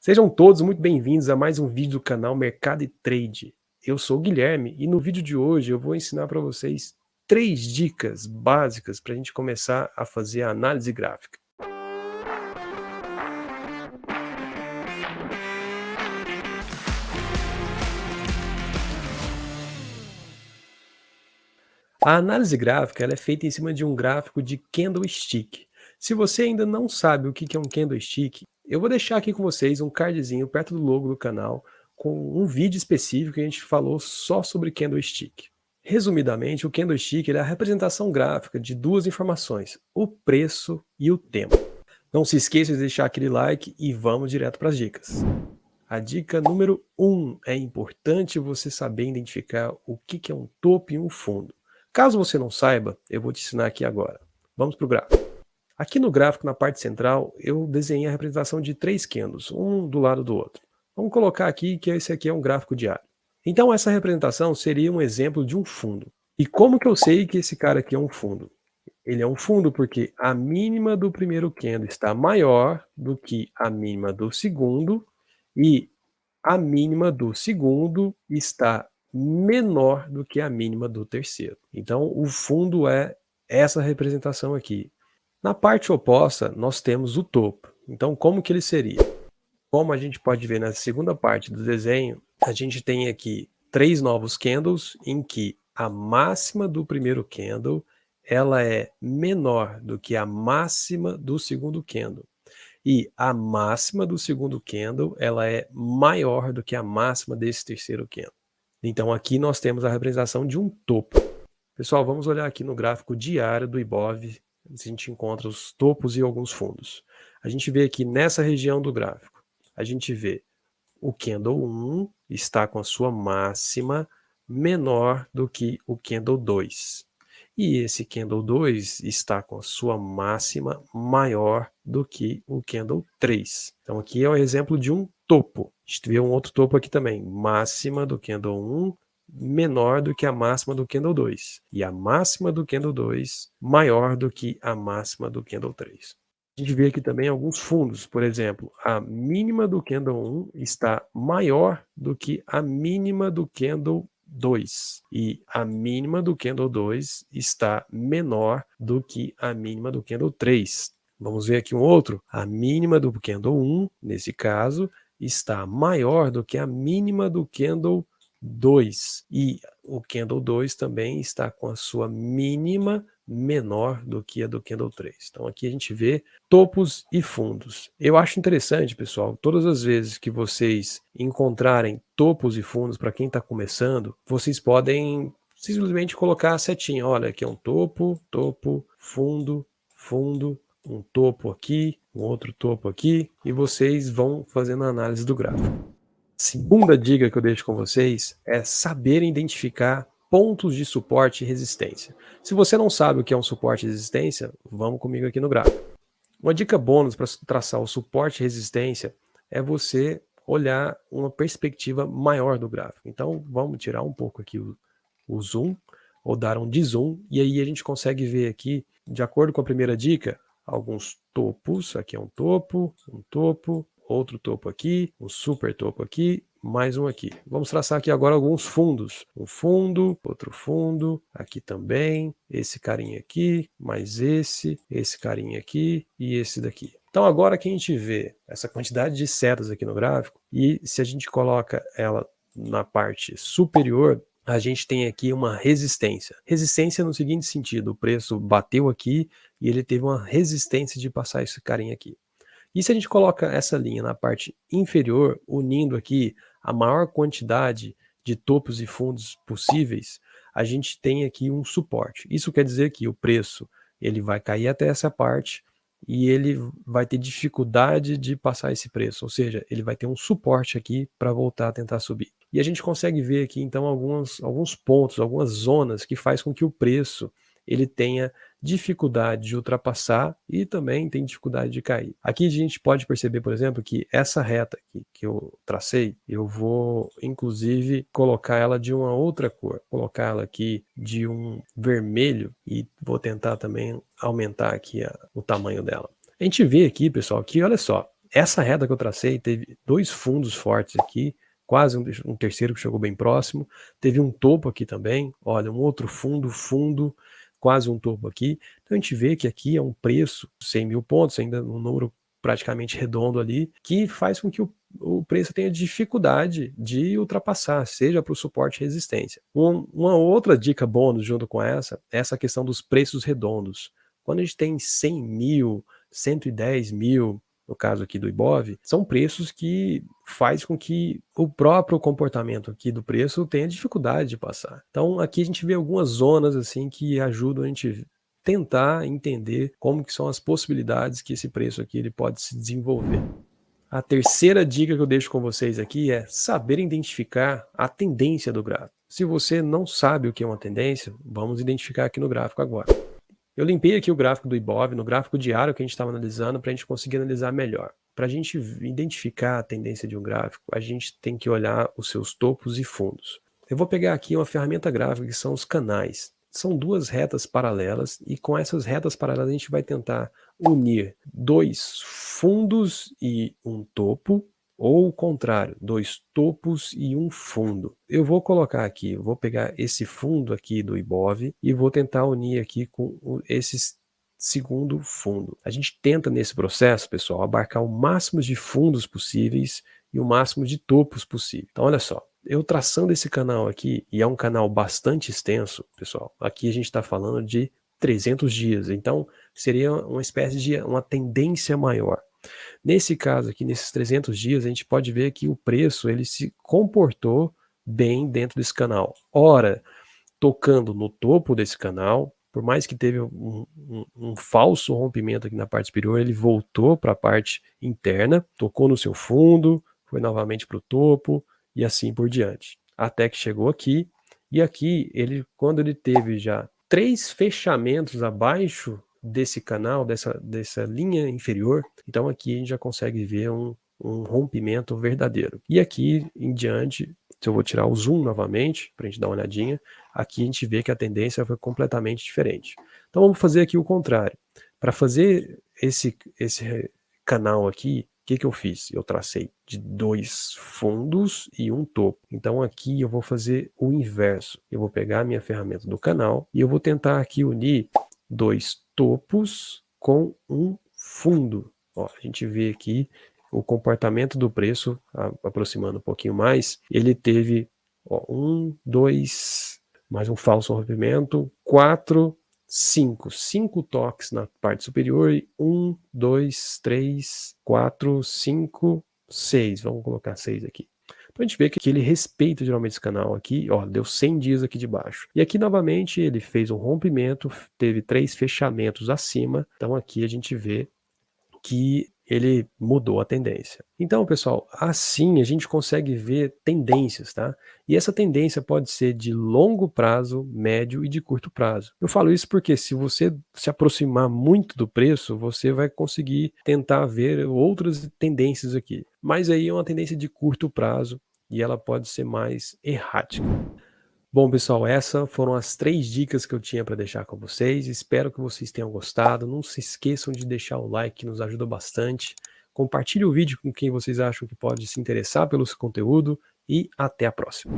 Sejam todos muito bem-vindos a mais um vídeo do canal Mercado e Trade. Eu sou o Guilherme e no vídeo de hoje eu vou ensinar para vocês 3 dicas básicas para a gente começar a fazer a análise gráfica. A análise gráfica ela é feita em cima de um gráfico de candlestick. Se você ainda não sabe o que é um candlestick, eu vou deixar aqui com vocês um cardzinho perto do logo do canal com um vídeo específico que a gente falou só sobre candlestick. Resumidamente, o candlestick é a representação gráfica de duas informações, o preço e o tempo. Não se esqueça de deixar aquele like e vamos direto para as dicas. A dica número 1 é importante você saber identificar o que é um topo e um fundo. Caso você não saiba, eu vou te ensinar aqui agora. Vamos para o gráfico. Aqui no gráfico, na parte central, eu desenhei a representação de 3 candles, um do lado do outro. Vamos colocar aqui que esse aqui é um gráfico diário. Então essa representação seria um exemplo de um fundo. E como que eu sei que esse cara aqui é um fundo? Ele é um fundo porque a mínima do primeiro candle está maior do que a mínima do segundo e a mínima do segundo está menor do que a mínima do terceiro. Então o fundo é essa representação aqui. Na parte oposta, nós temos o topo. Então, como que ele seria? Como a gente pode ver na segunda parte do desenho, a gente tem aqui 3 novos candles em que a máxima do primeiro candle ela é menor do que a máxima do segundo candle. E a máxima do segundo candle ela é maior do que a máxima desse terceiro candle. Então aqui nós temos a representação de um topo. Pessoal, vamos olhar aqui no gráfico diário do Ibov, a gente encontra os topos e alguns fundos. A gente vê aqui nessa região do gráfico, a gente vê o candle 1 está com a sua máxima menor do que o candle 2. E esse candle 2 está com a sua máxima maior do que o candle 3. Então aqui é um exemplo de um topo. A gente vê um outro topo aqui também, máxima do candle 1 menor do que a máxima do candle 2. E a máxima do candle 2 maior do que a máxima do candle 3. A gente vê aqui também alguns fundos, por exemplo, a mínima do candle 1 está maior do que a mínima do candle 2 e a mínima do candle 2 está menor do que a mínima do candle 3. Vamos ver aqui um outro, a mínima do candle 1, nesse caso, está maior do que a mínima do candle 2 e o candle 2 também está com a sua mínima menor do que a do candle 3. Então aqui a gente vê topos e fundos. Eu acho interessante, pessoal, todas as vezes que vocês encontrarem topos e fundos, para quem está começando, vocês podem simplesmente colocar a setinha. Olha, aqui é um topo, topo, fundo, fundo, um topo aqui, um outro topo aqui, e vocês vão fazendo a análise do gráfico. Segunda dica que eu deixo com vocês é saber identificar pontos de suporte e resistência. Se você não sabe o que é um suporte e resistência, vamos comigo aqui no gráfico. Uma dica bônus para traçar o suporte e resistência é você olhar uma perspectiva maior do gráfico. Então vamos tirar um pouco aqui o zoom, ou dar um de-zoom, e aí a gente consegue ver aqui, de acordo com a primeira dica, alguns topos. Aqui é um topo, outro topo aqui, um super topo aqui, mais um aqui. Vamos traçar aqui agora alguns fundos. Um fundo, outro fundo, aqui também, esse carinha aqui, mais esse carinha aqui e esse daqui. Então agora que a gente vê essa quantidade de setas aqui no gráfico, e se a gente coloca ela na parte superior, a gente tem aqui uma resistência. Resistência no seguinte sentido, o preço bateu aqui e ele teve uma resistência de passar esse carinha aqui. E se a gente coloca essa linha na parte inferior, unindo aqui a maior quantidade de topos e fundos possíveis, a gente tem aqui um suporte. Isso quer dizer que o preço ele vai cair até essa parte e ele vai ter dificuldade de passar esse preço, ou seja, ele vai ter um suporte aqui para voltar a tentar subir. E a gente consegue ver aqui então alguns pontos, algumas zonas que faz com que o preço ele tenha dificuldade de ultrapassar e também tem dificuldade de cair. Aqui a gente pode perceber, por exemplo, que essa reta aqui que eu tracei, eu vou inclusive colocar ela de uma outra cor, colocar ela aqui de um vermelho e vou tentar também aumentar aqui o tamanho dela. A gente vê aqui, pessoal, que olha só, essa reta que eu tracei teve 2 fundos fortes aqui, quase um terceiro que chegou bem próximo, teve um topo aqui também, olha, um outro fundo, quase um topo aqui. Então a gente vê que aqui é um preço, 100 mil pontos, ainda um número praticamente redondo ali, que faz com que o preço tenha dificuldade de ultrapassar, seja para o suporte e resistência. Uma outra dica bônus junto com essa, é essa questão dos preços redondos. Quando a gente tem 100 mil, 110 mil, no caso aqui do Ibov, são preços que faz com que o próprio comportamento aqui do preço tenha dificuldade de passar. Então aqui a gente vê algumas zonas assim que ajudam a gente tentar entender como que são as possibilidades que esse preço aqui ele pode se desenvolver. A terceira dica que eu deixo com vocês aqui é saber identificar a tendência do gráfico. Se você não sabe o que é uma tendência, vamos identificar aqui no gráfico agora. Eu limpei aqui o gráfico do Ibov, no gráfico diário que a gente estava analisando, para a gente conseguir analisar melhor. Para a gente identificar a tendência de um gráfico, a gente tem que olhar os seus topos e fundos. Eu vou pegar aqui uma ferramenta gráfica que são os canais. São 2 retas paralelas e com essas retas paralelas a gente vai tentar unir 2 fundos e um topo, ou o contrário, 2 topos e um fundo. Eu vou colocar aqui, eu vou pegar esse fundo aqui do Ibov e vou tentar unir aqui com esse segundo fundo. A gente tenta nesse processo, pessoal, abarcar o máximo de fundos possíveis e o máximo de topos possível. Então olha só, eu traçando esse canal aqui, e é um canal bastante extenso, pessoal, aqui a gente está falando de 300 dias, então seria uma espécie de uma tendência maior. Nesse caso aqui, nesses 300 dias, a gente pode ver que o preço ele se comportou bem dentro desse canal. Ora, tocando no topo desse canal, por mais que teve um falso rompimento aqui na parte superior, ele voltou para a parte interna, tocou no seu fundo, foi novamente para o topo e assim por diante. Até que chegou aqui, e aqui, quando ele teve já 3 fechamentos abaixo desse canal, dessa linha inferior, então aqui a gente já consegue ver um rompimento verdadeiro. E aqui em diante, se eu vou tirar o zoom novamente, para a gente dar uma olhadinha, aqui a gente vê que a tendência foi completamente diferente. Então vamos fazer aqui o contrário. Para fazer esse canal aqui, o que eu fiz? Eu tracei de 2 fundos e um topo. Então aqui eu vou fazer o inverso. Eu vou pegar a minha ferramenta do canal e eu vou tentar aqui unir 2 topos com um fundo. Ó, a gente vê aqui o comportamento do preço, aproximando um pouquinho mais, ele teve 1, 2, mais um falso rompimento, 4, 5 toques na parte superior e 1, 2, 3, 4, 5, 6. Vamos colocar 6 aqui. Então a gente vê que ele respeita geralmente esse canal aqui, ó, deu 100 dias aqui de baixo. E aqui novamente ele fez um rompimento, teve 3 fechamentos acima, então aqui a gente vê que ele mudou a tendência. Então, pessoal, assim a gente consegue ver tendências, tá? E essa tendência pode ser de longo prazo, médio e de curto prazo. Eu falo isso porque se você se aproximar muito do preço, você vai conseguir tentar ver outras tendências aqui. Mas aí é uma tendência de curto prazo e ela pode ser mais errática. Bom, pessoal, essas foram as 3 dicas que eu tinha para deixar com vocês. Espero que vocês tenham gostado. Não se esqueçam de deixar o like, que nos ajuda bastante. Compartilhe o vídeo com quem vocês acham que pode se interessar pelo conteúdo e até a próxima.